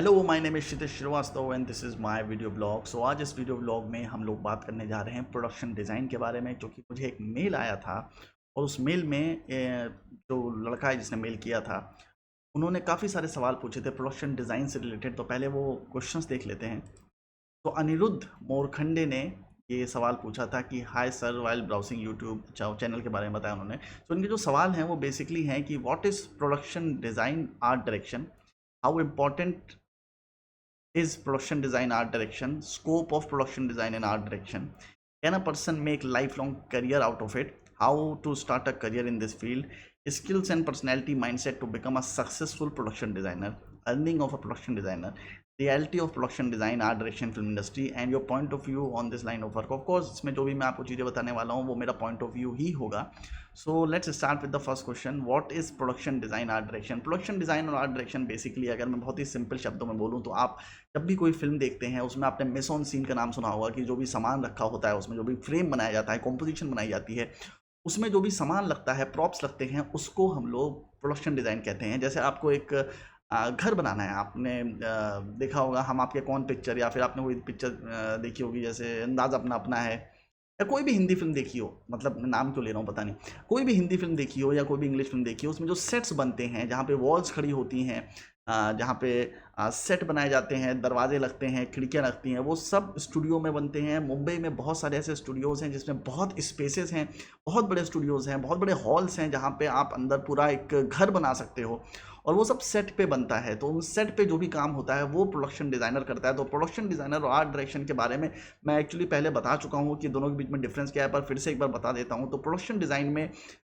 Hello, my name is Kshitij Shrivastava and this is my video blog. So आज इस video blog में हम लोग बात करने जा रहे हैं प्रोडक्शन डिज़ाइन के बारे में, क्योंकि मुझे एक मेल आया था और उस मेल में जो लड़का है जिसने मेल किया था, उन्होंने काफ़ी सारे सवाल पूछे थे प्रोडक्शन डिज़ाइन से रिलेटेड। तो पहले वो क्वेश्चंस देख लेते हैं। तो अनिरुद्ध मोरखंडे ने ये सवाल पूछा था कि hi sir, while browsing YouTube channel के बारे में बताया उन्होंने। तो उनके जो सवाल हैं वो बेसिकली हैं कि what is production design art direction, how important is production design art direction, scope of production design and art direction, can a person make lifelong career out of it, how to start a career in this field, skills and personality mindset to become a successful production designer, earning of a production designer, reality of production design art direction film industry and your point of view on this line of work. Of course इसमें जो भी मैं आपको चीज़ें बताने वाला हूँ वो मेरा point of view ही होगा. So let's start with the first question. What is production design art direction? Production design और art direction basically अगर मैं बहुत ही सिंपल शब्दों में बोलूँ तो आप जब भी कोई फिल्म देखते हैं उसमें आपने मेस ऑन सीन का नाम सुना होगा कि जो भी सामान रखा होता है उसमें जो भी फ्रेम बनाया जाता है, कॉम्पोजिशन बनाई जाती है, उसमें जो भी सामान लगता है, प्रॉप्स लगते हैं, उसको हम लोग प्रोडक्शन डिज़ाइन कहते हैं. जैसे आपको एक घर बनाना है, आपने देखा होगा हम आपके कौन पिक्चर, या फिर आपने कोई पिक्चर देखी होगी, जैसे अंदाज अपना अपना है, या कोई भी हिंदी फिल्म देखी हो, मतलब मैं नाम क्यों ले रहा हूँ पता नहीं, कोई भी हिंदी फिल्म देखी हो या कोई भी इंग्लिश फिल्म देखी हो, उसमें जो सेट्स बनते हैं, जहाँ पे वॉल्स खड़ी होती हैं, जहाँ पे सेट बनाए जाते हैं, दरवाजे लगते हैं, खिड़कियाँ लगती हैं, वो सब स्टूडियो में बनते हैं. मुंबई में बहुत सारे ऐसे स्टूडियोज़ हैं जिसमें बहुत स्पेसेस हैं, बहुत बड़े स्टूडियोज़ हैं, बहुत बड़े हॉल्स हैं, जहाँ पे आप अंदर पूरा एक घर बना सकते हो और वो सब सेट पे बनता है. तो उन सेट पे जो भी काम होता है वो प्रोडक्शन डिज़ाइनर करता है. तो प्रोडक्शन डिज़ाइनर और आर्ट डायरेक्शन के बारे में मैं एक्चुअली पहले बता चुका हूँ कि दोनों के बीच में डिफरेंस क्या है, पर फिर से एक बार बता देता हूँ. तो प्रोडक्शन डिज़ाइन में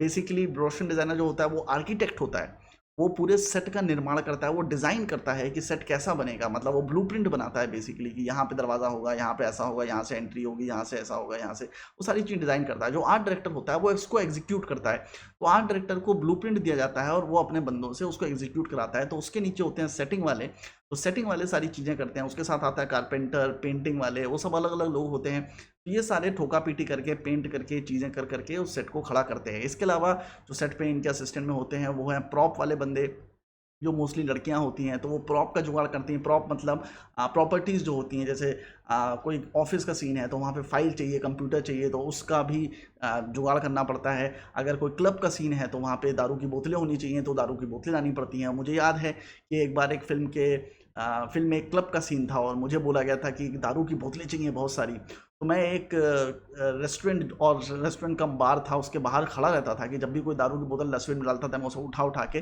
बेसिकली प्रोडक्शन डिज़ाइनर जो होता है वो आर्किटेक्ट होता है. वो पूरे सेट का निर्माण करता है, वो डिज़ाइन करता है कि सेट कैसा बनेगा, मतलब वो ब्लूप्रिंट बनाता है बेसिकली कि यहाँ पे दरवाज़ा होगा, यहाँ पे ऐसा होगा, यहाँ से एंट्री होगी, यहाँ से ऐसा होगा, यहाँ से वो सारी चीज़ डिज़ाइन करता है. जो आर्ट डायरेक्टर होता है वो इसको एग्जीक्यूट करता है. तो आर्ट डायरेक्टर को ब्लूप्रिंट दिया जाता है और वो अपने बंदों से उसको एग्जीक्यूट कराता है. तो उसके नीचे होते हैं सेटिंग वाले. तो सेटिंग वाले सारी चीज़ें करते हैं. उसके साथ आता है कारपेंटर, पेंटिंग वाले, वो सब अलग अलग लोग होते हैं. तो ये सारे ठोका पीटी करके, पेंट करके, चीज़ें कर करके उस सेट को खड़ा करते हैं. इसके अलावा जो सेट पे इनके असिस्टेंट में होते हैं वो हैं प्रॉप वाले बंदे, जो मोस्टली लड़कियां होती हैं. तो वो प्रॉप का जुगाड़ करती हैं. प्रॉप मतलब प्रॉपर्टीज़ जो होती हैं, जैसे कोई ऑफिस का सीन है तो वहाँ पे फाइल चाहिए, कंप्यूटर चाहिए, तो उसका भी जुगाड़ करना पड़ता है. अगर कोई क्लब का सीन है तो वहाँ पे दारू की बोतलें होनी चाहिए, तो दारू की बोतलें लानी पड़ती हैं. मुझे याद है कि एक बार एक फिल्म में एक क्लब का सीन था और मुझे बोला गया था कि दारू की बोतलें चाहिए बहुत सारी. तो मैं एक रेस्टोरेंट कम बार था, उसके बाहर खड़ा रहता था कि जब भी कोई दारू की बोतल रेस्टोरेंट में डालता था मैं उसे उठा उठा के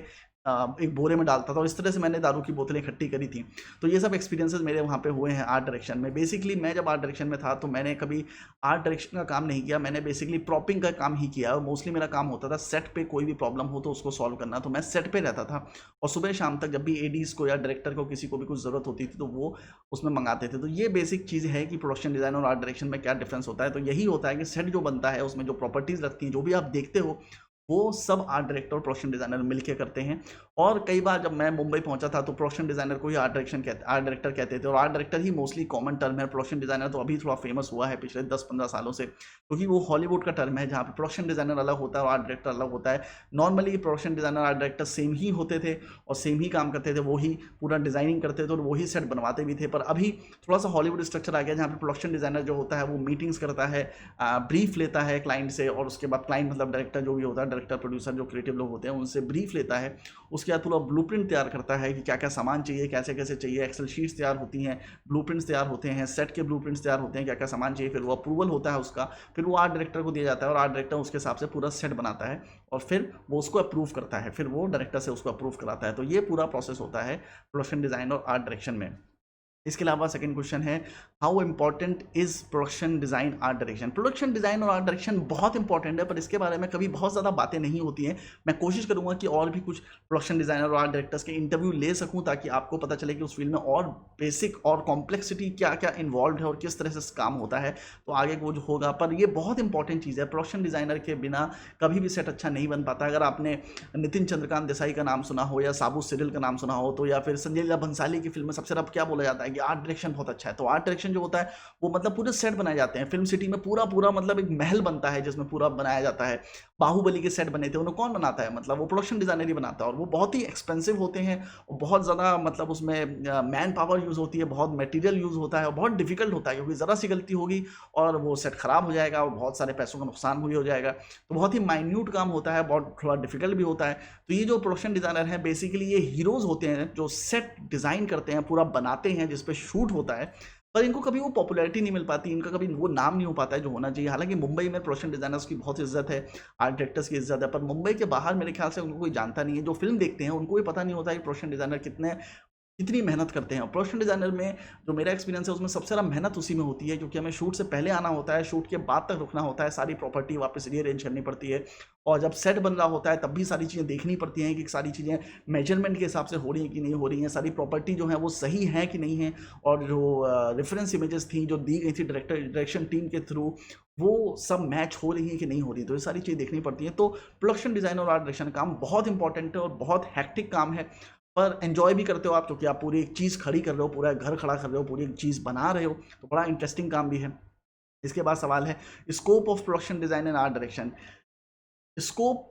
एक बोरे में डालता था, और इस तरह से मैंने दारू की बोतलें इकट्ठी करी थी. तो ये सब एक्सपीरियंसेस मेरे वहाँ पे हुए हैं आर्ट डायरेक्शन में. बेसिकली मैं जब आर्ट डायरेक्शन में था तो मैंने कभी आर्ट डायरेक्शन का काम नहीं किया, मैंने बेसिकली प्रॉपिंग का काम ही किया. और मोस्टली मेरा काम होता था सेट पे कोई भी प्रॉब्लम हो तो उसको सॉल्व करना. तो मैं सेट पे रहता था और सुबह शाम तक जब भी एडीज़ को या डायरेक्टर को किसी को भी कुछ ज़रूरत होती थी तो वो उसमें मंगाते थे. तो ये बेसिक चीज़ है कि प्रोडक्शन डिज़ाइन और आर्ट डायरेक्शन में क्या डिफरेंस होता है. तो यही होता है कि सेट जो बनता है उसमें जो प्रॉपर्टीज़ लगती हैं, जो भी आप देखते हो, वो सब आर्ट डायरेक्टर और प्रोडक्शन डिज़ाइनर मिलके करते हैं. और कई बार जब मैं मुंबई पहुंचा था तो प्रोडक्शन डिज़ाइनर को ही आर्ट डायरेक्टर कहते थे. और आर्ट डायरेक्टर ही मोस्टली कॉमन टर्म है. प्रोडक्शन डिज़ाइनर तो अभी थोड़ा फेमस हुआ है पिछले 10-15 सालों से, क्योंकि वो हॉलीवुड का टर्म है जहाँ पे प्रोडक्शन डिज़ाइनर अलग होता है और आर्ट डायरेक्टर अलग होता है. Normally production designer art director same ही होते थे और सेम ही काम करते थे, वही पूरा डिज़ाइनिंग करते थे और वही सेट बनवाते भी थे. पर अभी थोड़ा सा हॉलीवुड स्ट्रक्चर आ गया जहाँ पे प्रोडक्शन डिज़ाइनर जो होता है वो मीटिंग्स करता है, ब्रीफ लेता है क्लाइंट से, और उसके बाद क्लाइंट मतलब डायरेक्टर जो भी होता है, डायरेक्टर प्रोड्यूसर जो क्रिएटिव लोग होते हैं उनसे ब्रीफ लेता है. उसके बाद पूरा ब्लूप्रिंट तैयार करता है कि क्या क्या सामान चाहिए, कैसे कैसे चाहिए. एक्सेल शीट्स तैयार होती हैं, ब्लूप्रिंट्स तैयार होते हैं, सेट के ब्लूप्रिंट्स तैयार होते हैं, क्या क्या सामान चाहिए. फिर वो अप्रूवल होता है उसका, फिर वो आर्ट डायरेक्टर को दिया जाता है और आर्ट डायरेक्टर उसके हिसाब से पूरा सेट बनाता है और फिर वो उसको अप्रूव करता है, फिर वो डायरेक्टर से उसको अप्रूव कराता है. तो ये पूरा प्रोसेस होता है प्रोडक्शन डिज़ाइन और आर्ट डायरेक्शन में. इसके अलावा सेकंड क्वेश्चन है, how important is production design art direction. Production design और आर्ट डायरेक्शन बहुत इंपॉर्टेंट है, पर इसके बारे में कभी बहुत ज़्यादा बातें नहीं होती हैं. मैं कोशिश करूंगा कि और भी कुछ प्रोडक्शन डिज़ाइनर और आर्ट डायरेक्टर्स के इंटरव्यू ले सकूं ताकि आपको पता चले कि उस फील्ड में और बेसिक और कॉम्प्लेक्सिटी क्या क्या इन्वॉल्व है और किस तरह से काम होता है. तो आगे वो जो होगा, पर ये बहुत इंपॉर्टेंट चीज़ है. प्रोडक्शन डिज़ाइनर के बिना कभी भी सेट अच्छा नहीं बन पाता. अगर आपने नितिन चंद्रकांत देसाई का नाम सुना हो या साबू सिरिल का नाम सुना हो, तो या फिर संजय लीला भंसाली की फिल्म में सबसे अब क्या बोला जाता है है कि आर्ट डायरेक्शन बहुत अच्छा है। तो आर्ट डायरेक्शन जो होता है वो मतलब पूरे सेट बनाए जाते हैं फिल्म सिटी में, पूरा पूरा मतलब एक महल बनता है जिसमें पूरा बनाया जाता है। बाहुबली के सेट बने थे, उन्हें कौन बनाता है, मतलब वो प्रोडक्शन डिजाइनर ही बनाता है, और वो बहुत ही एक्सपेंसिव होते हैं और बहुत ज़्यादा मतलब उसमें मैन पावर यूज़ होती है, बहुत मटेरियल यूज़ होता है और बहुत डिफिकल्ट होता है, क्योंकि ज़रा सी गलती होगी और वो सेट खराब हो जाएगा और बहुत सारे पैसों का नुकसान भी हो जाएगा। तो बहुत ही माइन्यूट काम होता है, बहुत थोड़ा डिफिकल्ट भी होता है। तो ये जो प्रोडक्शन डिजाइनर हैं बेसिकली ये हीरोज़ होते हैं जो सेट डिज़ाइन करते हैं, पूरा बनाते हैं, जिस पे शूट होता है, पर इनको कभी वो पॉपुलैरिटी नहीं मिल पाती, इनका कभी वो नाम नहीं हो पाता है जो होना चाहिए। हालांकि मुंबई में प्रोडक्शन डिजाइनर्स की बहुत इज्जत है, आर्ट डायरेक्टर्स की इज्जत है, पर मुंबई के बाहर मेरे ख्याल से उनको कोई जानता नहीं है। जो फिल्म देखते हैं उनको भी पता नहीं होता है कि प्रोडक्शन डिजाइनर कितनी मेहनत करते हैं। और प्रोडक्शन डिजाइनर में जो मेरा एक्सपीरियंस है उसमें सबसे ज़्यादा मेहनत उसी में होती है, क्योंकि हमें शूट से पहले आना होता है, शूट के बाद तक रुकना होता है, सारी प्रॉपर्टी वापस रीअरेंज करनी पड़ती है, और जब सेट बन रहा होता है तब भी सारी चीज़ें देखनी पड़ती हैं कि सारी चीज़ें मेजरमेंट के हिसाब से हो रही हैं कि नहीं हो रही हैं, सारी प्रॉपर्टी जो है वो सही है कि नहीं है, और जो रेफरेंस इमेजेस थी जो दी गई थी डायरेक्शन टीम के थ्रू, वो सब मैच हो रही हैं कि नहीं हो रही, तो ये सारी चीज़ें देखनी पड़ती हैं। तो प्रोडक्शन डिज़ाइन और आर्ट डायरेक्शन काम बहुत इंपॉर्टेंट है और बहुत हैक्टिक काम है, पर एंजॉय भी करते हो आप, क्योंकि आप पूरी एक चीज़ खड़ी कर रहे हो, पूरा घर खड़ा कर रहे हो, पूरी एक चीज़ बना रहे हो, तो बड़ा इंटरेस्टिंग काम भी है। इसके बाद सवाल है scope of production design and art direction. Scope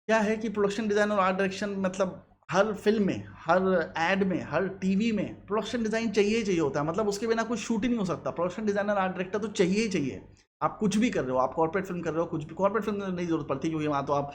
क्या है कि प्रोडक्शन डिज़ाइन और आर्ट डायरेक्शन मतलब हर फिल्म में, हर एड में, हर टीवी में प्रोडक्शन डिज़ाइन चाहिए ही चाहिए होता है, मतलब उसके बिना कुछ शूट ही नहीं हो सकता। प्रोडक्शन डिज़ाइनर आर्ट डायरेक्टर तो चाहिए ही चाहिए। आप कुछ भी कर रहे हो, आप कॉर्पोरेट फिल्म कर रहे हो, कुछ भी कॉर्पोरेट फिल्म में नहीं जरूरत पड़ती, क्योंकि वहाँ तो आप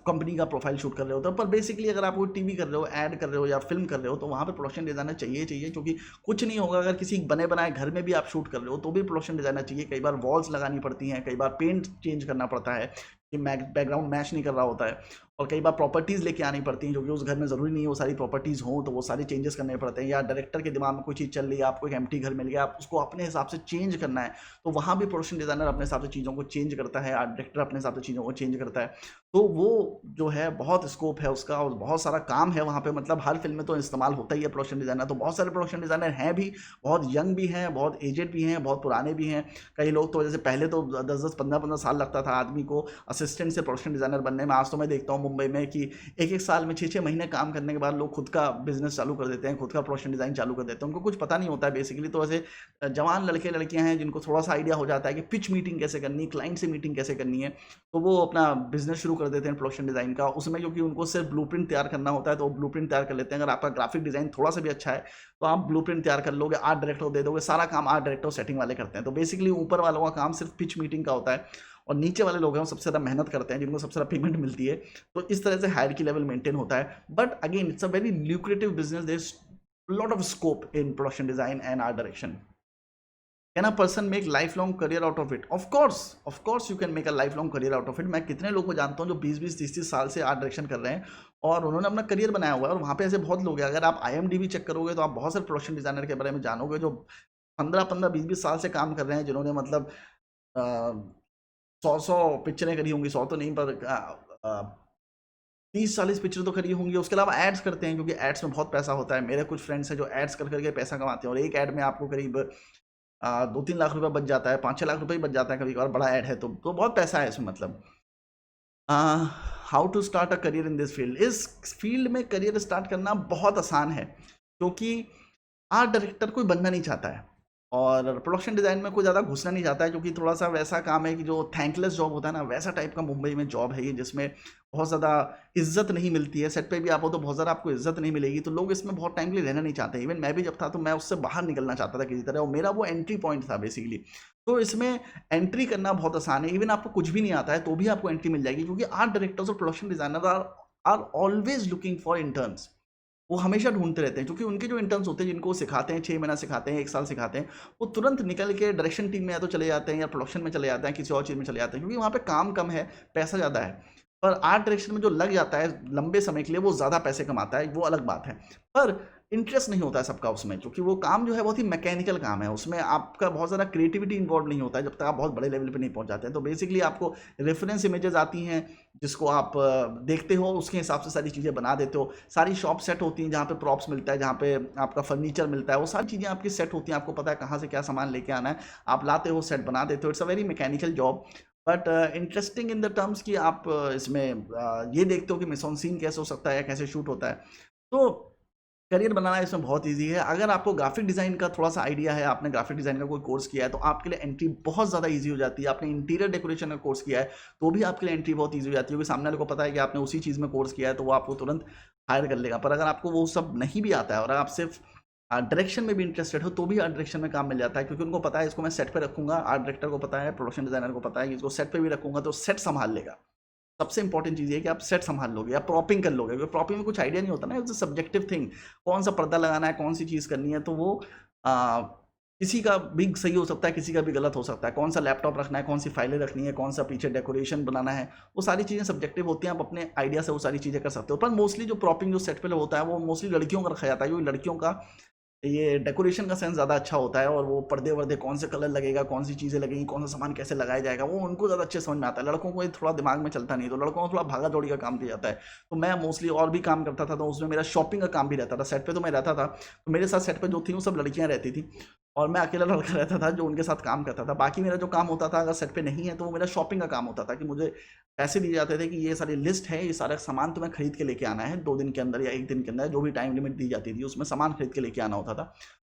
कंपनी का प्रोफाइल शूट कर रहे होते हो, पर बेसिकली अगर आप कोई टीवी कर रहे हो, ऐड कर रहे हो या फिल्म कर रहे हो, तो वहाँ पे प्रोडक्शन डिज़ाइनर चाहिए ही चाहिए, क्योंकि कुछ नहीं होगा अगर किसी बने बनाए घर में भी आप शूट कर रहे हो तो भी प्रोडक्शन डिज़ाइनर चाहिए। कई बार वॉल्स लगानी पड़ती हैं, कई बार पेंट चेंज करना पड़ता है कि बैकग्राउंड मैच नहीं कर रहा होता है, और कई बार प्रॉपर्टीज़ लेके आनी पड़ती हैं जो कि उस घर में ज़रूरी नहीं है वो सारी प्रॉपर्टीज़ हों, तो वो सारे चेंजेस करने पड़ते हैं। या डायरेक्टर के दिमाग में कोई चीज़ चल रही है, आपको एक एम्प्टी घर मिल गया, आप उसको अपने हिसाब से चेंज करना है, तो वहाँ भी प्रोडक्शन डिज़ाइनर अपने हिसाब से चीज़ों को चेंज करता है, आर्ट डायरेक्टर अपने हिसाब से चीज़ों को चेंज करता है। तो वो जो है बहुत स्कोप है उसका और बहुत सारा काम है वहाँ पे, मतलब हर फिल्म में तो इस्तेमाल होता ही है प्रोडक्शन डिज़ाइनर। तो बहुत सारे प्रोडक्शन डिज़ाइनर हैं भी, बहुत यंग भी हैं, बहुत एजेड भी हैं, बहुत पुराने भी हैं। कई लोग तो जैसे पहले तो 10-10, 15-15 साल लगता था आदमी को असिस्टेंट से प्रोडक्शन डिज़ाइनर बनने में। आज तो मैं देखता हूँ मुंबई में कि एक एक साल में 6-6 महीने काम करने के बाद लोग खुद का बिजनेस चालू कर देते हैं, खुद का प्रोडक्शन डिज़ाइन चालू कर देते हैं। उनको कुछ पता नहीं होता है बेसिकली। तो ऐसे जवान लड़के लड़कियां हैं जिनको थोड़ा सा आइडिया हो जाता है कि पिच मीटिंग कैसे करनी है, क्लाइंट से मीटिंग कैसे करनी है, तो वो अपना बिजनेस शुरू कर देते हैं प्रोडक्शन डिज़ाइन का। उसमें क्योंकि उनको सिर्फ ब्लूप्रिंट तैयार करना होता है तो वो ब्लूप्रिंट तैयार कर लेते हैं। अगर आपका ग्राफिक डिज़ाइन थोड़ा सा भी अच्छा है तो आप ब्लूप्रिंट तैयार कर लोगे, आर्ट डायरेक्टर को दे दोगे, सारा काम आर्ट डायरेक्टर सेटिंग वाले करते हैं। तो बेसिकली ऊपर वालों का काम सिर्फ पिच मीटिंग का होता है और नीचे वाले लोग हैं वो सबसे ज़्यादा मेहनत करते हैं, जिनको सबसे ज़्यादा पेमेंट मिलती है। तो इस तरह से हायरार्की लेवल मेंटेन होता है। But again it's a very lucrative business, there is lot of scope in production design and art direction. Can a person make lifelong career out of it? Of course you can make a lifelong career out of it. मैं कितने लोगों को जानता हूँ जो 20-20, 30-30 साल से art direction कर रहे हैं और उन्होंने अपना करियर बनाया हुआ है, और वहाँ पे ऐसे बहुत लोग हैं। अगर आप IMDb चेक करोगे तो आप बहुत सारे प्रोडक्शन डिजाइनर के बारे में जानोगे जो 15-15, 20-20 साल से काम कर रहे हैं, जिन्होंने मतलब 100-100 पिक्चरें करी होंगी, 100 तो नहीं पर 30-40 पिक्चर तो करी होंगी। उसके अलावा एड्स करते हैं, क्योंकि एड्स में बहुत पैसा होता है। मेरे कुछ फ्रेंड्स हैं जो एड्स कर करके पैसा कमाते हैं, और एक ऐड में आपको करीब 2-3 लाख रुपए बच जाता है, 5-6 लाख रुपए ही बच जाता है कभी कभार, बड़ा ऐड है तो बहुत पैसा है इसमें। मतलब how to start a career in this field? इस फील्ड में करियर स्टार्ट करना बहुत आसान है, क्योंकि आर्ट डायरेक्टर कोई बनना नहीं चाहता है और प्रोडक्शन डिज़ाइन में कोई ज़्यादा घुसना नहीं चाहता है, क्योंकि थोड़ा सा वैसा काम है कि जो थैंकलेस जॉब होता है ना, वैसा टाइप का मुंबई में जॉब है ये, जिसमें बहुत ज़्यादा इज्जत नहीं मिलती है। सेट पे भी आप हो तो बहुत ज़्यादा आपको इज्जत नहीं मिलेगी, तो लोग इसमें बहुत टाइम के लिए रहना नहीं चाहते। इवन मैं भी जब था तो मैं उससे बाहर निकलना चाहता था किसी तरह, और मेरा वो एंट्री पॉइंट था बेसिकली। तो इसमें एंट्री करना बहुत आसान है। इवन आपको कुछ भी नहीं आता है तो भी आपको एंट्री मिल जाएगी, क्योंकि आर्ट डायरेक्टर्स और production designer are always looking for interns. वो हमेशा ढूंढते रहते हैं, क्योंकि उनके जो इंटर्न्स होते हैं जिनको वो सिखाते हैं, 6 महीना सिखाते हैं, 1 साल सिखाते हैं, वो तुरंत निकल के डायरेक्शन टीम में या तो चले जाते हैं या प्रोडक्शन में चले जाते हैं, किसी और चीज़ में चले जाते हैं, क्योंकि वहाँ पे काम कम है, पैसा ज़्यादा है। पर आर्ट डायरेक्शन में जो लग जाता है लंबे समय के लिए, वो ज़्यादा पैसे कमाता है, वो अलग बात है। पर इंटरेस्ट नहीं होता है सबका उसमें, क्योंकि वो काम जो है बहुत ही मैकेनिकल काम है, उसमें आपका बहुत ज़्यादा क्रिएटिविटी इन्वॉल्व नहीं होता है जब तक आप बहुत बड़े लेवल पे नहीं पहुंच जाते हैं। तो बेसिकली आपको रेफरेंस इमेजेस आती हैं जिसको आप देखते हो, उसके हिसाब से सारी चीज़ें बना देते हो। सारी शॉप सेट होती हैं जहाँ पे प्रॉप्स मिलता है, जहाँ पे आपका फर्नीचर मिलता है, वो सारी चीज़ें आपकी सेट होती हैं, आपको पता है कहाँ से क्या सामान लेके आना है, आप लाते हो, सेट बना देते हो। It's a very mechanical job, but interesting in the terms कि आप इसमें ये देखते हो कि मिसॉन सीन कैसे हो सकता है या कैसे शूट होता है। तो करियर बनाना इसमें बहुत ईजी है। अगर आपको ग्राफिक डिज़ाइन का थोड़ा सा आइडिया है, आपने ग्राफिक डिज़ाइन का कोई कोर्स किया है, तो आपके लिए एंट्री बहुत ज़्यादा ईजी हो जाती है। आपने इंटीरियर डेकोरेशन का कोर्स किया है तो भी आपके लिए एंट्री बहुत ईजी हो जाती है, क्योंकि सामने वाले को पता है कि आपने उसी चीज़ में कोर्स किया है, तो वो आपको तुरंत हायर कर लेगा। पर अगर आपको वो सब नहीं भी आता है और आप सिर्फ डायरेक्शन में भी इंटरेस्टेड हो, तो भी आर्ट डायरेक्शन में काम मिल जाता है, क्योंकि उनको पता है इसको मैं सेट पे रखूंगा, आर्ट डायरेक्टर को पता है, प्रोडक्शन डिजाइनर को पता है कि इसको सेट पे भी रखूंगा तो सेट संभाल लेगा। सबसे इंपॉर्टेंट चीज़ ये है कि आप सेट संभाल लोगे या प्रॉपिंग कर लोगे, क्योंकि प्रॉपिंग में कुछ आइडिया नहीं होता ना, इट्स सब्जेक्टिव थिंग। कौन सा पर्दा लगाना है, कौन सी चीज़ करनी है, तो वो आ, किसी का भी सही हो सकता है, किसी का भी गलत हो सकता है। कौन सा लैपटॉप रखना है, कौन सी फाइलें रखनी है, कौन सा पीछे डेकोरेशन बनाना है, वो सारी चीज़ें सब्जेक्टिव होती हैं। आप अपने आइडिया से वो सारी चीज़ें कर सकते हो। पर मोस्टली जो प्रॉपिंग जो सेट पे होता है वो मोस्टली लड़कियों का रखा जाता है, क्योंकि लड़कियों का ये डेकोरेशन का सेंस ज़्यादा अच्छा होता है, और वो पर्दे वर्दे कौन से कलर लगेगा, कौन सी चीज़ें लगेंगी, कौन सा सामान कैसे लगाया जाएगा, वो उनको ज़्यादा अच्छे समझ में आता है। लड़कों को ये थोड़ा दिमाग में चलता नहीं, तो लड़कों को थोड़ा भागा दौड़ी का काम दिया जाता है। तो मैं मोस्टली और भी काम करता था, तो उसमें मेरा शॉपिंग का काम भी रहता था। सेट पे तो मैं रहता था, तो मेरे साथ सेट पे जो थी वो सब लड़कियाँ रहती थी, और मैं अकेला लड़का रहता था जो उनके साथ काम करता था। बाकी मेरा जो काम होता था अगर सेट पे नहीं है, तो वो मेरा शॉपिंग का काम होता था, कि मुझे पैसे दिए जाते थे कि ये सारी लिस्ट है, ये सारा सामान तुम्हें खरीद के लेके आना है 2 दिन के अंदर या 1 दिन के अंदर, जो भी टाइम लिमिट दी जाती थी उसमें सामान खरीद के लेके आना होता था।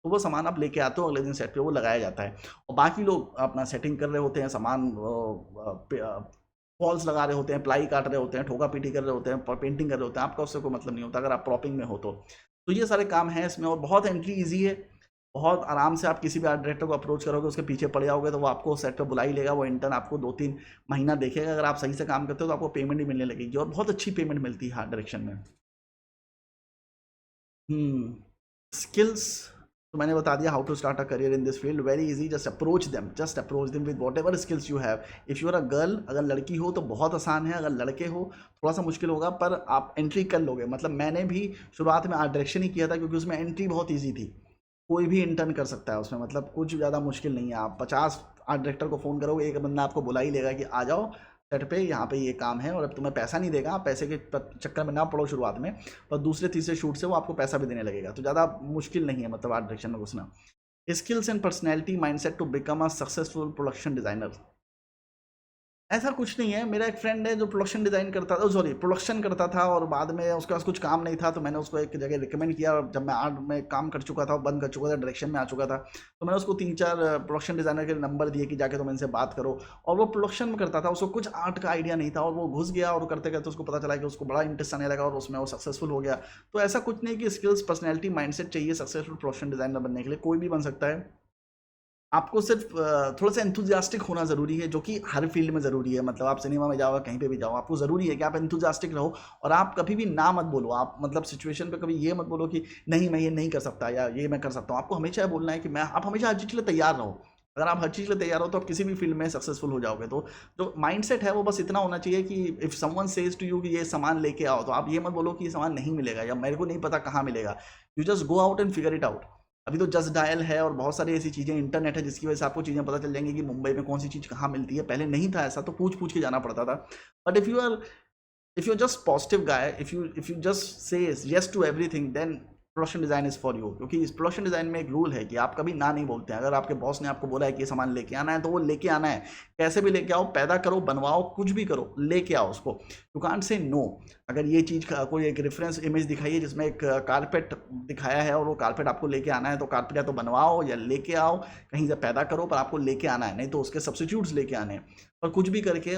तो वो सामान आप लेके आते हो, अगले दिन सेट पे वो लगाया जाता है, और बाकी लोग अपना सेटिंग कर रहे होते हैं, सामान फॉल्स लगा रहे होते हैं, प्लाई काट रहे होते हैं, ठोका पीटी कर रहे होते हैं, पेंटिंग कर रहे होते हैं। आपका उससे कोई मतलब नहीं होता अगर आप प्रॉपिंग में हो तो ये सारे काम हैं इसमें, और बहुत एंट्री ईजी है। बहुत आराम से आप किसी भी आर्ट डायरेक्टर को अप्रोच करोगे, उसके पीछे पड़ जाओगे, तो वो आपको सेट पे बुला ही लेगा। वो इंटर्न आपको 2-3 महीना देखेगा, अगर आप सही से काम करते हो तो आपको पेमेंट ही मिलने लगेगी, और बहुत अच्छी पेमेंट मिलती है आर्ट डायरेक्शन में। स्किल्स तो मैंने बता दिया, how to start a career in this field, very easy, just approach them with whatever skills you have. If you are a girl, अगर लड़की हो तो बहुत आसान है, अगर लड़के हो थोड़ा सा मुश्किल होगा, पर आप एंट्री कर लोगे। मतलब मैंने भी शुरुआत में आर्ट डायरेक्शन ही किया था, क्योंकि उसमें एंट्री बहुत ईजी थी, कोई भी इंटर्न कर सकता है उसमें, मतलब कुछ ज़्यादा मुश्किल नहीं है। आप 50 आर्ट डायरेक्टर को फ़ोन करोगे, एक बंदा आपको बुला ही लेगा कि आ जाओ सेट पे, यहाँ पे ये काम है, और अब तुम्हें पैसा नहीं देगा, आप पैसे के चक्कर में ना पड़ो शुरुआत में, पर दूसरे तीसरे शूट से वो आपको पैसा भी देने लगेगा। तो ज़्यादा मुश्किल नहीं है मतलब आर्ट डायरेक्शन में घुसना। Skills and personality mindset to become a successful production designer, ऐसा कुछ नहीं है। मेरा एक फ्रेंड है जो प्रोडक्शन डिज़ाइन करता था, सॉरी प्रोडक्शन करता था, और बाद में उसके पास कुछ काम नहीं था, तो मैंने उसको एक जगह रिकमेंड किया। और जब मैं आर्ट में काम कर चुका था, बंद कर चुका था, डायरेक्शन में आ चुका था, तो मैंने उसको 3-4 प्रोडक्शन डिज़ाइनर के नंबर दिए कि जाके तुम इनसे बात करो। और वो प्रोडक्शन में करता था, उसको कुछ आर्ट का आइडिया नहीं था, और वो घुस गया, और करते करते उसको पता चला कि उसको बड़ा इंटरेस्ट आने लगा, और उसमें वो सक्सेसफुल हो गया। तो ऐसा कुछ नहीं कि स्किल्स, पर्सनैलिटी, माइंडसेट चाहिए सक्सेसफुल प्रोडक्शन डिज़ाइनर बनने के लिए, कोई भी बन सकता है। आपको सिर्फ थोड़ा-सा एंथुसियास्टिक होना ज़रूरी है, जो कि हर फील्ड में ज़रूरी है। मतलब आप सिनेमा में जाओ, कहीं पे भी जाओ, आपको ज़रूरी है कि आप एंथुसियास्टिक रहो, और आप कभी भी ना मत बोलो। आप मतलब सिचुएशन पे कभी ये मत बोलो कि नहीं मैं ये नहीं कर सकता, या ये मैं कर सकता हूँ। आपको हमेशा ये बोलना है कि मैं, आप हमेशा हर चीज़ के लिए तैयार रहो। अगर आप हर चीज़ के लिए तैयार हो, तो आप किसी भी फील्ड में सक्सेसफुल हो जाओगे। तो जो माइंडसेट है वो बस इतना होना चाहिए कि if someone says to you कि ये सामान लेके आओ, तो आप ये मत बोलो कि ये सामान नहीं मिलेगा, या मेरे को नहीं पता कहाँ मिलेगा। You just go out and figure it out. अभी तो जस्ट डायल है, और बहुत सारी ऐसी चीज़ें, इंटरनेट है, जिसकी वजह से आपको चीज़ें पता चल जाएंगी कि मुंबई में कौन सी चीज़ कहाँ मिलती है। पहले नहीं था ऐसा, तो पूछ पूछ के जाना पड़ता था। But if you are just positive guy, if you just say yes to everything, then production design is for you. क्योंकि इस प्रोडक्शन डिज़ाइन में एक रूल है कि आप कभी ना नहीं बोलते हैं। अगर आपके बॉस ने आपको बोला है कि ये सामान लेके आना है, तो वो लेके आना है। कैसे भी लेके आओ, पैदा करो, बनवाओ, कुछ भी करो, लेके आओ उसको। You can't say no. अगर ये चीज़ का कोई एक रेफरेंस इमेज दिखाई है जिसमें एक कारपेट दिखाया है, और वो कारपेट आपको लेके आना है, तो कारपेट या तो बनवाओ या लेके आओ, कहीं से पैदा करो, पर आपको लेके आना है, नहीं तो उसके सब्सिट्यूट्स लेके आने हैं। और कुछ भी करके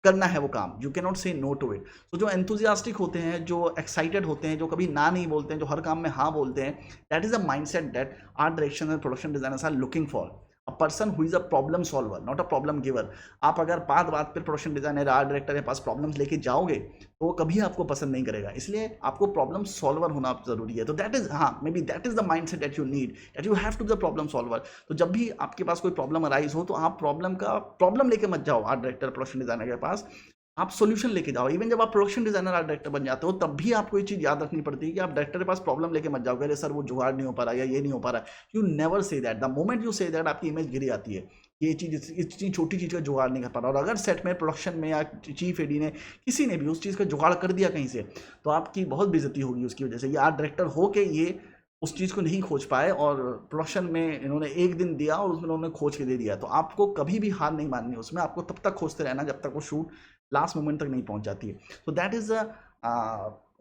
करना है वो काम, यू कैन नॉट से नो टू इट। तो जो एंथुजियास्टिक होते हैं, जो एक्साइटेड होते हैं, जो कभी ना नहीं बोलते हैं, जो हर काम में हाँ बोलते हैं, that is a mindset that art direction and production designers are looking for. A person who is a problem solver, not a problem giver. आप अगर बात बात पर प्रोडक्शन डिजाइनर, आर्ट डायरेक्टर के पास प्रॉब्लम्स लेके जाओगे, तो वो कभी आपको पसंद नहीं करेगा। इसलिए आपको प्रॉब्लम सॉल्वर होना जरूरी है। तो दैट इज, हाँ, maybe that is the mindset that you need, that you have to be the problem solver. तो जब भी आपके पास कोई प्रॉब्लम अराइज हो, तो आप प्रॉब्लम लेके मत जाओ आर्ट डायरेक्टर, प्रोडक्शन डिजाइनर के पास। आप सॉल्यूशन लेके जाओ। इवन जब आप प्रोडक्शन डिजाइनर और डायरेक्टर बन जाते हो, तब भी आपको ये चीज़ याद रखनी पड़ती है कि आप डायरेक्टर के पास प्रॉब्लम लेके मत जाओगे, अरे सर वो जुगाड़ नहीं हो पा रहा, या ये नहीं हो पा रहा। You never say that. The moment you say that, आपकी इमेज गिरी आती है कि ये चीज़, इतनी छोटी चीज़ का जुगाड़ नहीं कर पा रहा। और अगर सेट में, प्रोडक्शन में, या चीफ एडी ने, किसी ने भी उस चीज़ का जुगाड़ कर दिया कहीं से, तो आपकी बहुत बेइज्जती होगी उसकी वजह से। ये आर्ट डायरेक्टर हो के ये उस चीज़ को नहीं खोज पाए, और प्रोडक्शन में इन्होंने एक दिन दिया और उसमें उन्होंने खोज के दे दिया। तो आपको कभी भी हार नहीं माननी उसमें, आपको तब तक खोजते रहना जब तक वो शूट लास्ट मोमेंट तक नहीं पहुंच जाती है। तो that is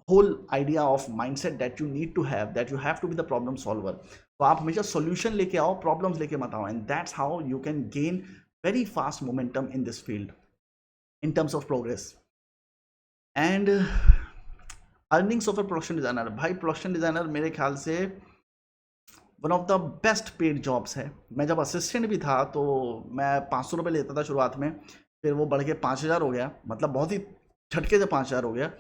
whole idea of mindset that you need to have, that you have to be the problem solver. तो आप हमेशा solution लेके आओ, problems लेके मत आओ, and that's how you can gain very fast momentum in this field in terms of progress. And earnings of A production designer, भाई production designer मेरे ख्याल से one of the best paid jobs है। मैं जब असिस्टेंट भी था तो मैं 500 रुपये लेता था शुरुआत में, फिर वो बढ़ के 5000 हो गया, मतलब बहुत ही झटके से 5000 हो गया,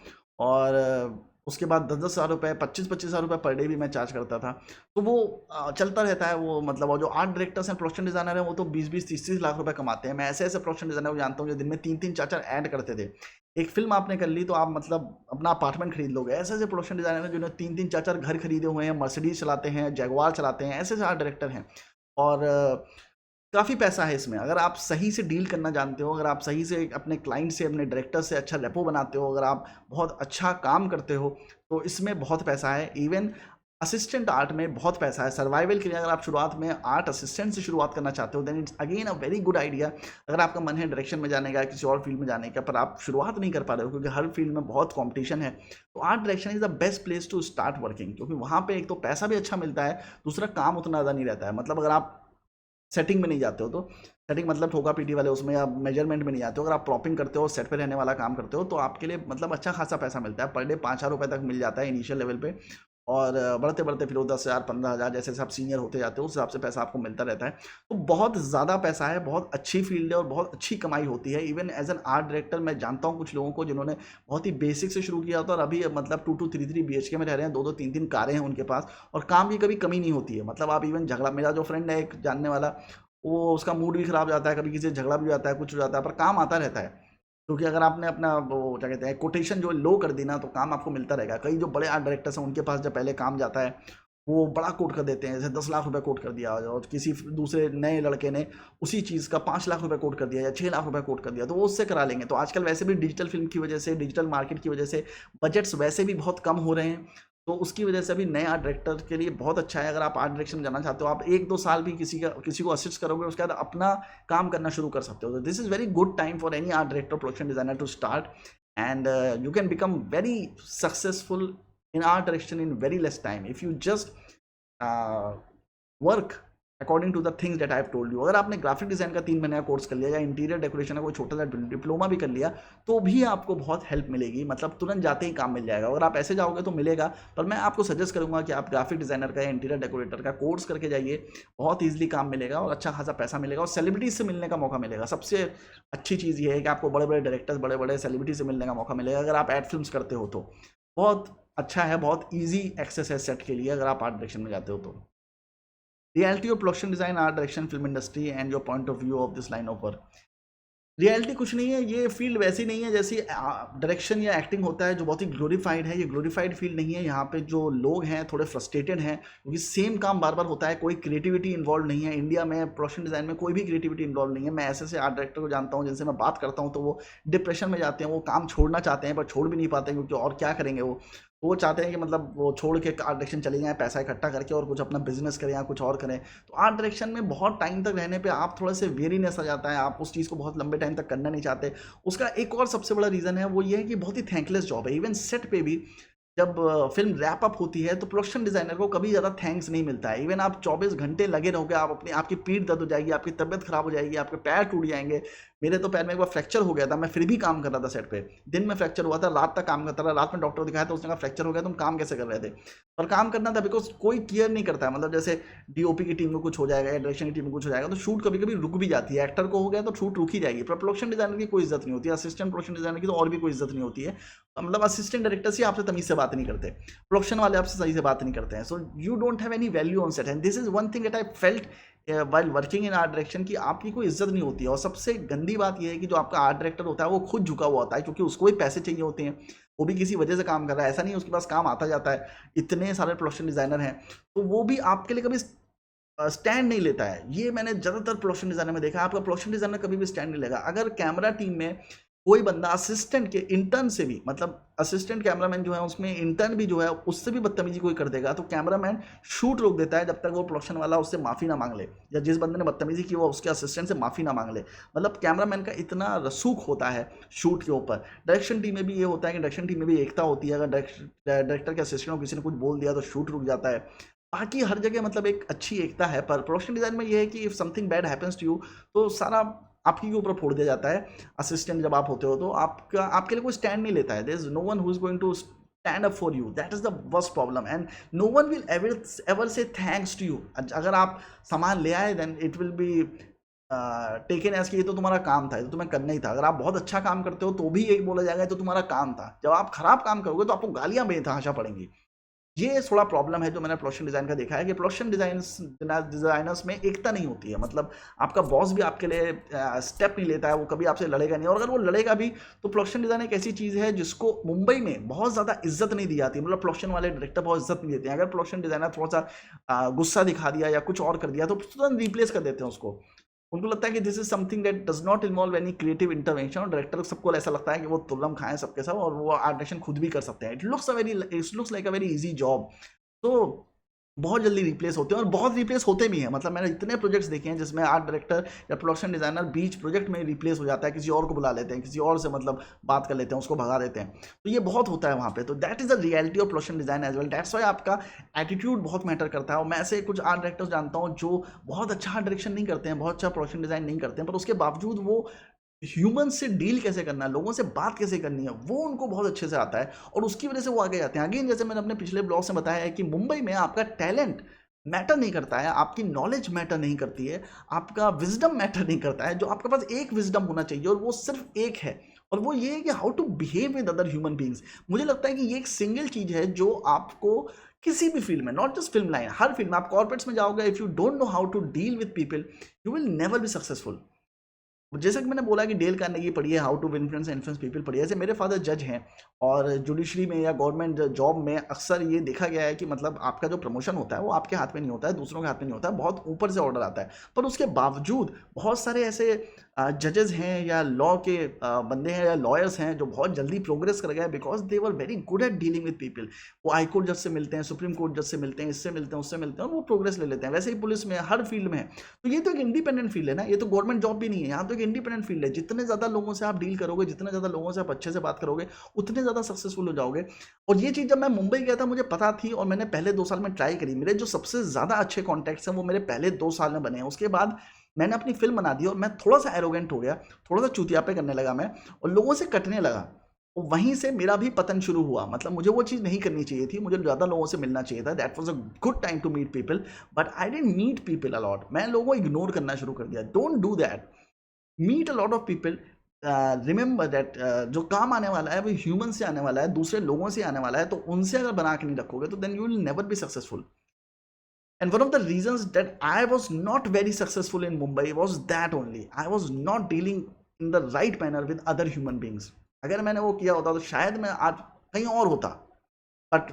और उसके बाद 10-10 हज़ार रुपये, 25-25 हज़ार रुपये पर डे भी मैं चार्ज करता था। तो वो चलता रहता है वो, मतलब वो जो आर्ट डायरेक्टर्स हैं, प्रोडक्शन डिज़ाइनर हैं, वो तो 20-20, 30-30 लाख रुपए कमाते हैं। मैं ऐसे ऐसे प्रोडक्शन डिज़ाइनर को जानता हूँ जो दिन में 3-3, 4-4 ऐड करते थे। एक फिल्म आपने कर ली तो आप मतलब अपना अपार्टमेंट खरीद लोगे। ऐसे ऐसे प्रोडक्शन डिज़ाइनर हैं जिन्होंने 3-3, 4-4 घर खरीदे हुए हैं, मर्सिडीज चलाते हैं, जगुआर चलाते हैं, ऐसे ऐसे आर्ट डायरेक्टर हैं। और काफ़ी पैसा है इसमें, अगर आप सही से डील करना जानते हो, अगर आप सही से अपने क्लाइंट से, अपने डायरेक्टर से अच्छा रेपो बनाते हो, अगर आप बहुत अच्छा काम करते हो, तो इसमें बहुत पैसा है। इवन असिस्टेंट आर्ट में बहुत पैसा है। सर्वाइवल के लिए अगर आप शुरुआत में आर्ट असिस्टेंट से शुरुआत करना चाहते हो, then it's again a very good idea. अगर आपका मन है डायरेक्शन में जाने का, किसी और फील्ड में जाने का, पर आप शुरुआत नहीं कर पा रहे हो क्योंकि हर फील्ड में बहुत कॉम्पिटिशन है, तो art direction is the best place to start working, क्योंकि वहाँ पे एक तो पैसा भी अच्छा मिलता है, दूसरा काम उतना ज़्यादा नहीं रहता है। मतलब अगर आप सेटिंग में नहीं जाते हो, तो सेटिंग मतलब ठोका पीटी वाले उसमें, या मेजरमेंट में नहीं जाते हो, अगर आप प्रॉपिंग करते हो, सेट पे रहने वाला काम करते हो, तो आपके लिए मतलब अच्छा खासा पैसा मिलता है। पर डे 5,000 रुपये तक मिल जाता है इनिशियल लेवल पे, और बढ़ते बढ़ते फिर वो 10,000, 15,000, जैसे जैसे आप सीनियर होते जाते हो उस हिसाब से पैसा आपको मिलता रहता है। तो बहुत ज़्यादा पैसा है, बहुत अच्छी फील्ड है और बहुत अच्छी कमाई होती है। Even as an art director मैं जानता हूँ कुछ लोगों को जिन्होंने बहुत ही बेसिक से शुरू किया होता और अभी मतलब 2-2, 3-3 BHK में रह रहे हैं, 2-2, 3-3 कारें हैं उनके पास, और काम की कभी कमी नहीं होती है। मतलब आप इवन झगड़ा, मेरा जो फ्रेंड है एक जानने वाला, वो उसका मूड भी खराब जाता है, कभी किसी से झगड़ा भी हो जाता है, कुछ हो जाता है, पर काम आता रहता है। क्योंकि अगर आपने अपना वो क्या कहते हैं कोटेशन जो लो कर दी ना, तो काम आपको मिलता रहेगा। कई जो बड़े आर्ट डायरेक्टर्स हैं उनके पास जब पहले काम जाता है, वो बड़ा कोट कर देते हैं, जैसे 10 लाख रुपए कोट कर दिया, और किसी दूसरे नए लड़के ने उसी चीज़ का 5 लाख रुपए कोट कर दिया या 6 लाख रुपए कोट कर दिया, तो वो उससे करा लेंगे। तो आजकल वैसे भी डिजिटल फिल्म की वजह से, डिजिटल मार्केट की वजह से बजट्स वैसे भी बहुत कम हो रहे हैं, तो उसकी वजह से अभी नए आर्ट डायरेक्टर के लिए बहुत अच्छा है। अगर आप आर्ट डायरेक्शन में जाना चाहते हो, आप 1-2 साल भी किसी को असिस्ट करोगे, उसके बाद अपना काम करना शुरू कर सकते हो। तो this is very good time for any art director, production designer to start, and you can become very successful in art direction in very less time if you just work according to the things that I have told you. अगर आपने graphic design का 3 महीने का course कर लिया, या interior decoration का कोई छोटा सा डिप्लोमा भी कर लिया, तो भी आपको बहुत हेल्प मिलेगी, मतलब तुरंत जाते ही काम मिल जाएगा। अगर आप ऐसे जाओगे तो मिलेगा, पर मैं आपको सजेस्ट करूंगा कि आप ग्राफिक डिजाइनर का या इंटीरियर डेकोरेटर का कोर्स करके जाइए, बहुत ईजिली काम मिलेगा और अच्छा खासा पैसा मिलेगा, और सेलिब्रिटीज से मिलने का मौका मिलेगा। सबसे अच्छी चीज़ ये है कि आपको बड़े बड़े डायरेक्टर्स, बड़े बड़े सेलिब्रिटी से मिलने का मौका मिलेगा। अगर आप एड फिल्म करते हो तो बहुत अच्छा है, बहुत ईजी एक्सेस है सेट के लिए अगर आप आर्ट डायरेक्शन में जाते हो तो। Reality of production design, art direction, film industry and your point of view of this line of work. Reality कुछ नहीं है, ये फील्ड वैसी नहीं है जैसी डायरेक्शन या एक्टिंग होता है जो बहुत ही ग्लोरीफाइड है। ये ग्लोरीफाइड फील्ड नहीं है। यहाँ पे जो लोग हैं थोड़े फ्रस्ट्रेटेड हैं क्योंकि सेम काम बार बार होता है, कोई क्रिएटिविटी इन्वॉल्व नहीं है। इंडिया में प्रोडक्शन डिज़ाइन में कोई भी क्रिएटिविटी इन्वॉल्व नहीं है। मैं ऐसे ऐसे आर्ट डायरेक्टर को जानता हूँ जिनसे मैं बात करता हूँ तो वो डिप्रेशन में जाते हैं, वो काम छोड़ना चाहते हैं पर छोड़ भी नहीं पाते क्योंकि और क्या करेंगे वो चाहते हैं कि मतलब वो छोड़ के आर्ट डायरेक्शन चले जाएँ, पैसा इकट्ठा करके और कुछ अपना बिजनेस करें या कुछ और करें। तो आर्ट डायरेक्शन में बहुत टाइम तक रहने पे आप थोड़े से वेरीनेस आ जाता है, आप उस चीज़ को बहुत लंबे टाइम तक करना नहीं चाहते। उसका एक और सबसे बड़ा रीज़न है, वो ये है कि बहुत ही थैंकलेस जॉब है। इवन सेट पे भी जब फिल्म रैप अप होती है तो प्रोडक्शन डिजाइनर को कभी ज़्यादा थैंक्स नहीं मिलता है। इवन आप 24 घंटे लगे रहोगे, आपकी पीठ दर्द हो जाएगी, आपकी तबीयत खराब हो जाएगी, आपके पैर टूट जाएंगे। मेरे तो पैर में एक बार फ्रैक्चर हो गया था, मैं फिर भी काम कर रहा था सेट पे। दिन में फ्रैक्चर हुआ था, रात तक काम करता रहा, रात में डॉक्टर को दिखाया तो उसने कहा फ्रैक्चर हो गया, तुम काम कैसे कर रहे थे? और काम करना था बिकॉज कोई केयर नहीं करता है। मतलब जैसे डीओपी की टीम को कुछ हो जाएगा या डायरेक्शन की टीम को कुछ हो जाएगा तो शूट कभी कभी रुक भी जाती है। एक्टर को हो गया तो शूट रुक ही जाएगी, पर प्रोडक्शन डिजाइनर की कोई इज्जत नहीं होती है। असिस्टेंट प्रोडक्शन डिजाइनर की तो और भी कोई इज्जत नहीं होती है। मतलब असिस्टेंट डायरेक्टर से आपसे तमीज से बात नहीं करते, प्रोडक्शन वाले आपसे सही से बात नहीं करते हैं। So you don't have any value on set, and this is one thing that I felt while working in art direction, की आपकी कोई इज्जत नहीं होती है। और सबसे गंदी बात यह है कि जो आपका आर्ट डायरेक्टर होता है वो खुद झुका हुआ होता है क्योंकि उसको भी पैसे चाहिए होते हैं, वो भी किसी वजह से काम कर रहा है। ऐसा नहीं है उसके पास काम आता जाता है, इतने सारे प्रोडक्शन डिजाइनर हैं तो वो भी आपके लिए कभी स्टैंड नहीं लेता है। ये मैंने ज़्यादातर प्रोडक्शन डिजाइनर में देखा है, आपका प्रोडक्शन डिजाइनर कभी भी स्टैंड नहीं लेगा। अगर कैमरा टीम में कोई बंदा असिस्टेंट के इंटर्न से भी, मतलब असिस्टेंट कैमरामैन जो है उसमें इंटर्न भी जो है उससे भी बदतमीजी कोई कर देगा तो कैमरामैन शूट रोक देता है जब तक वो प्रोडक्शन वाला उससे माफ़ी ना मांग ले, या जिस बंदे ने बदतमीजी की वो उसके असिस्टेंट से माफ़ी ना मांग ले। मतलब कैमरामैन का इतना रसूख होता है शूट के ऊपर। डायरेक्शन टीम में भी ये होता है कि डायरेक्शन टीम में भी एकता होती है, अगर डायरेक्टर के असिस्टेंट को किसी ने कुछ बोल दिया तो शूट रुक जाता है। बाकी हर जगह मतलब एक अच्छी एकता है, पर प्रोडक्शन डिज़ाइन में ये है कि if something bad happens to you तो सारा आपके ऊपर फोड़ दिया जाता है। असिस्टेंट जब आप होते हो तो आपका आपके लिए कोई स्टैंड नहीं लेता है। There is no one who is going to stand up for you, that is the worst problem, and no one will ever ever say thanks to you. अगर आप सामान ले आए then it will be taken as कि ये तो तुम्हारा काम था, ये तो तुम्हें करना ही था। अगर आप बहुत अच्छा काम करते हो तो भी यही बोला जाएगा ये तो तुम्हारा काम था। जब आप खराब काम करोगे तो आपको गालियां बेतहाशा पड़ेंगी। ये थोड़ा प्रॉब्लम है जो मैंने प्रोडक्शन डिज़ाइन का देखा है कि प्रोडक्शन डिज़ाइनर्स में एकता नहीं होती है। मतलब आपका बॉस भी आपके लिए स्टेप नहीं लेता है, वो कभी आपसे लड़ेगा नहीं, और अगर वो लड़ेगा भी तो प्रोडक्शन डिज़ाइन एक ऐसी चीज़ है जिसको मुंबई में बहुत ज़्यादा इज्जत नहीं दी जाती। मतलब प्रोडक्शन वाले डायरेक्टर बहुत इज्जत नहीं देते हैं। अगर प्रोडक्शन डिज़ाइनर थोड़ा सा गुस्सा दिखा दिया या कुछ और कर दिया तो तुरंत रिप्लेस कर देते हैं उसको। उनको लगता है कि this is something that does not involve any creative intervention, और डायरेक्टर सबको ऐसा लगता है कि वो तुल्लम खाएं सबके सब और वो आर्ट डायरेक्शन खुद भी कर सकते हैं। It looks like a very easy job. तो बहुत जल्दी रिप्लेस होते हैं और बहुत रिप्लेस होते भी हैं। मतलब मैंने इतने प्रोजेक्ट्स देखे हैं जिसमें आर्ट डायरेक्टर या प्रोडक्शन डिजाइनर बीच प्रोजेक्ट में रिप्लेस हो जाता है, किसी और को बुला लेते हैं, किसी और से मतलब बात कर लेते हैं, उसको भगा देते हैं। तो ये बहुत होता है वहाँ पे। तो that is the reality of production design as well. That's why आपका एटीट्यूड बहुत मैटर करता है। और मैं ऐसे कुछ आर्ट डायरेक्टर्स जानता हूँ जो बहुत अच्छा डायरेक्शन नहीं करते हैं, बहुत अच्छा प्रोडक्शन डिजाइन नहीं करते हैं, पर उसके बावजूद वो ह्यूमन से डील कैसे करना है, लोगों से बात कैसे करनी है, वो उनको बहुत अच्छे से आता है और उसकी वजह से वो आगे जाते हैं। अगेन जैसे मैंने अपने पिछले ब्लॉग से बताया है कि मुंबई में आपका टैलेंट मैटर नहीं करता है, आपकी नॉलेज मैटर नहीं करती है, आपका विजडम मैटर नहीं करता है। जो आपके पास एक विजडम होना चाहिए और वो सिर्फ एक है, और वो ये है कि how to behave with other human beings. मुझे लगता है कि ये एक सिंगल चीज है जो आपको किसी भी फील्ड में, नॉट जस्ट फिल्म लाइन, हर फील्ड में, आप कॉर्पोरेट्स में जाओगे, if you don't know how to deal with people you will never be successful. जैसे कि मैंने बोला कि डेल कार्नेगी पढ़ी है, हाउ टू इन्फ्लुएंस पीपल पढ़ी है। जैसे मेरे फादर जज हैं और जुडिशरी में या गवर्नमेंट जॉब में अक्सर ये देखा गया है कि मतलब आपका जो प्रमोशन होता है वो आपके हाथ में नहीं होता है, दूसरों के हाथ में नहीं होता है, बहुत ऊपर से ऑर्डर आता है। पर उसके बावजूद बहुत सारे ऐसे जजेस हैं या लॉ के बंदे हैं या लॉयर्स हैं जो बहुत जल्दी प्रोग्रेस कर गए because they were very good at dealing with people. वो हाई कोर्ट जज से मिलते हैं, सुप्रीम कोर्ट जज से मिलते हैं, इससे मिलते हैं, उससे मिलते हैं, और वो प्रोग्रेस ले लेते हैं। वैसे ही पुलिस में, हर फील्ड में है। तो ये तो एक इंडिपेंडेंट फील्ड है ना, ये तो गवर्नमेंट जॉब भी नहीं है, यहाँ तो एक इंडिपेंडेंट फील्ड है। जितने ज़्यादा लोगों से आप डील करोगे, जितने ज़्यादा लोगों से आप अच्छे से बात करोगे, उतने ज़्यादा सक्सेसफुल हो जाओगे। और ये चीज़ जब मैं मुंबई गया था मुझे पता थी और मैंने पहले 2 साल में ट्राई करी। मेरे जो सबसे ज़्यादा अच्छे कॉन्टैक्ट्स हैं वो मेरे पहले 2 साल में बने हैं। उसके बाद मैंने अपनी फिल्म बना दी और मैं थोड़ा सा एरोगेंट हो गया, थोड़ा सा चूतियापे करने लगा मैं, और लोगों से कटने लगा। और वहीं से मेरा भी पतन शुरू हुआ। मतलब मुझे वो चीज़ नहीं करनी चाहिए थी, मुझे ज़्यादा लोगों से मिलना चाहिए था। That was a good time to meet people, but I didn't meet people a lot. मैं लोगों को इग्नोर करना शुरू कर दिया। Don't do that, meet a lot of people. Remember that जो काम आने वाला है वो ह्यूमन से आने वाला है, दूसरे लोगों से आने वाला है। तो उनसे अगर बना के नहीं रखोगे तो then you will never be successful. And one of the reasons that I was not very successful in Mumbai was that only. I was not dealing in the right manner with other human beings. अगर मैंने वो किया होता तो शायद मैं आज कहीं और होता। बट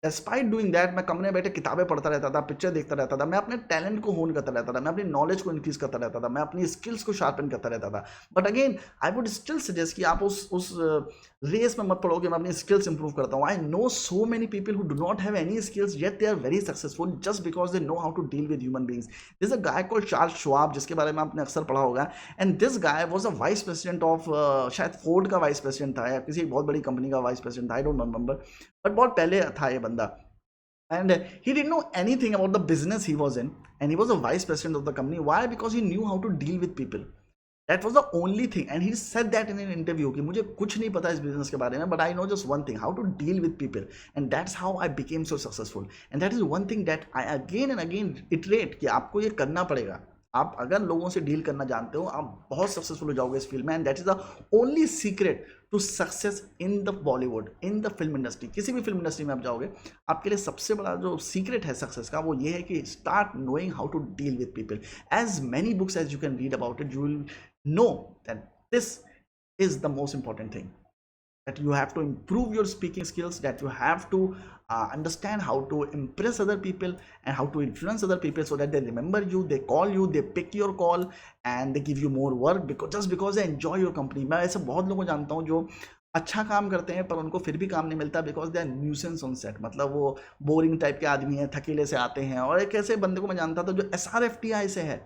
डिस्पाइट डूइंग दैट मैं कमरे में बैठे किताबें पढ़ता रहता था, पिक्चर देखता रहता था, मैं अपने टैलेंट को होन करता रहता था, मैं अपनी नॉलेज को इंक्रीज करता रहता था, मैं अपनी स्किल्स को शार्पन करता रहता था। But again I would still suggest कि आप उस रेस में मत पड़ो कि मैं अपनी स्किल्स इंप्रूव करता हूँ। I know so many people who do not have any skills yet they are very successful just because they know how to deal with human beings. This a guy called Charles Schwab, जिसके बारे में आपने अक्सर पढ़ा होगा। And this guy was a vice president of, शायद Ford का vice president था या किसी बहुत बड़ी कंपनी का वाइस प्रेसिडेंट था, आई डोंट रिमेंबर, बट बहुत पहले था ये बंदा। And he didn't know anything about the business he was in, and he was a vice president of the company. Why? Because he knew how to deal with people. That was the only thing, and he said that in an interview कि मुझे कुछ नहीं पता इस business के बारे में, but I know just one thing, how to deal with people, and that's how I became so successful. And that is one thing that I again and again iterate कि आपको ये करना पड़ेगा। आप अगर लोगों से डील करना जानते हो आप बहुत सक्सेसफुल हो जाओगे इस फील्ड में। And that is the only secret to success in the Bollywood, in the film industry. किसी भी फिल्म इंडस्ट्री में आप जाओगे, आपके लिए सबसे बड़ा जो सीक्रेट है सक्सेस का वो ये है कि start knowing how to deal with people. As many books as you can read about it, you will know that this is the most important thing, that you have to improve your speaking skills, that you have to understand how to impress other people and how to influence other people so that they remember you, they call you, they pick your call and they give you more work because just because they enjoy your company. मैं ऐसे बहुत लोगों को जानता हूँ जो अच्छा काम करते हैं पर उनको फिर भी काम नहीं मिलता because they are nuisance on set, मतलब वो बोरिंग टाइप के आदमी हैं, थकीले से आते हैं। और एक ऐसे बंदे को मैं जानता था जो SRFTI से है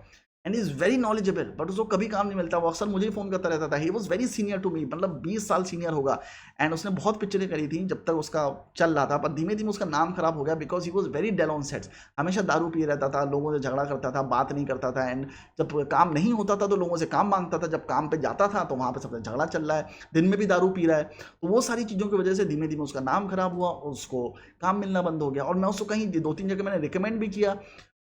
and is very knowledgeable but उसको कभी काम नहीं मिलता। वो अक्सर मुझे ही फ़ोन करता रहता था। He was very senior to me, मतलब 20 साल सीनियर होगा एंड उसने बहुत पिक्चरें करी थी जब तक उसका चल रहा था, पर धीमे धीमे उसका नाम खराब हो गया because he was very dull on sets. हमेशा दारू पी रहता था, लोगों से झगड़ा करता था, बात नहीं करता था एंड जब काम नहीं होता था तो लोगों से काम मांगता था, जब काम पे जाता था तो वहाँ पे सबसे झगड़ा चल रहा है, दिन में भी दारू पी रहा है। तो वो सारी चीज़ों की वजह से धीमे धीमे उसका नाम खराब हुआ, उसको काम मिलना बंद हो गया। और मैं उसको कहीं 2-3 जगह मैंने रिकमेंड भी किया,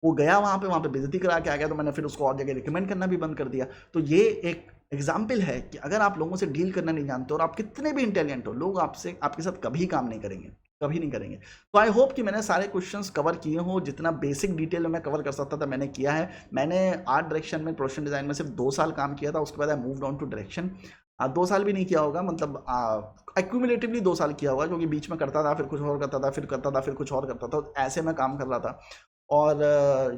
वो गया वहाँ पे बेइज्जती करा के आ गया, तो मैंने फिर उसको और जगह रिकमेंड करना भी बंद कर दिया। तो ये एक एग्जाम्पल है कि अगर आप लोगों से डील करना नहीं जानते और आप कितने भी इंटेलिजेंट हो, लोग आपसे आपके साथ कभी काम नहीं करेंगे, कभी नहीं करेंगे। तो आई होप कि मैंने सारे क्वेश्चंस कवर किए हो, जितना बेसिक डिटेल में मैं कवर कर सकता था मैंने किया है। मैंने आर्ट डायरेक्शन में, प्रोडक्शन डिज़ाइन में सिर्फ 2 साल काम किया था, उसके बाद I moved on to direction. 2 साल भी नहीं किया होगा, मतलब एक्यूमुलेटिवली 2 साल किया होगा क्योंकि बीच में करता था, फिर कुछ और करता था, फिर करता था, फिर कुछ और करता था, तो ऐसे में काम कर रहा था। और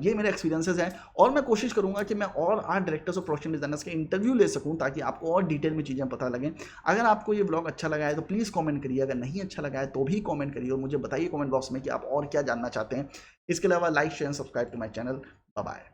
ये मेरे एक्सपीरियंसेस हैं और मैं कोशिश करूंगा कि मैं और आर्ट डायरेक्टर्स और प्रोडक्शन डिजाइनर्स के इंटरव्यू ले सकूं ताकि आपको और डिटेल में चीज़ें पता लगें। अगर आपको ये ब्लॉग अच्छा लगा है तो प्लीज़ कमेंट करिए, अगर नहीं अच्छा लगा है तो भी कमेंट करिए और मुझे बताइए कमेंट बॉक्स में कि आप और क्या जानना चाहते हैं। इसके अलावा like share subscribe to my channel. Bye bye.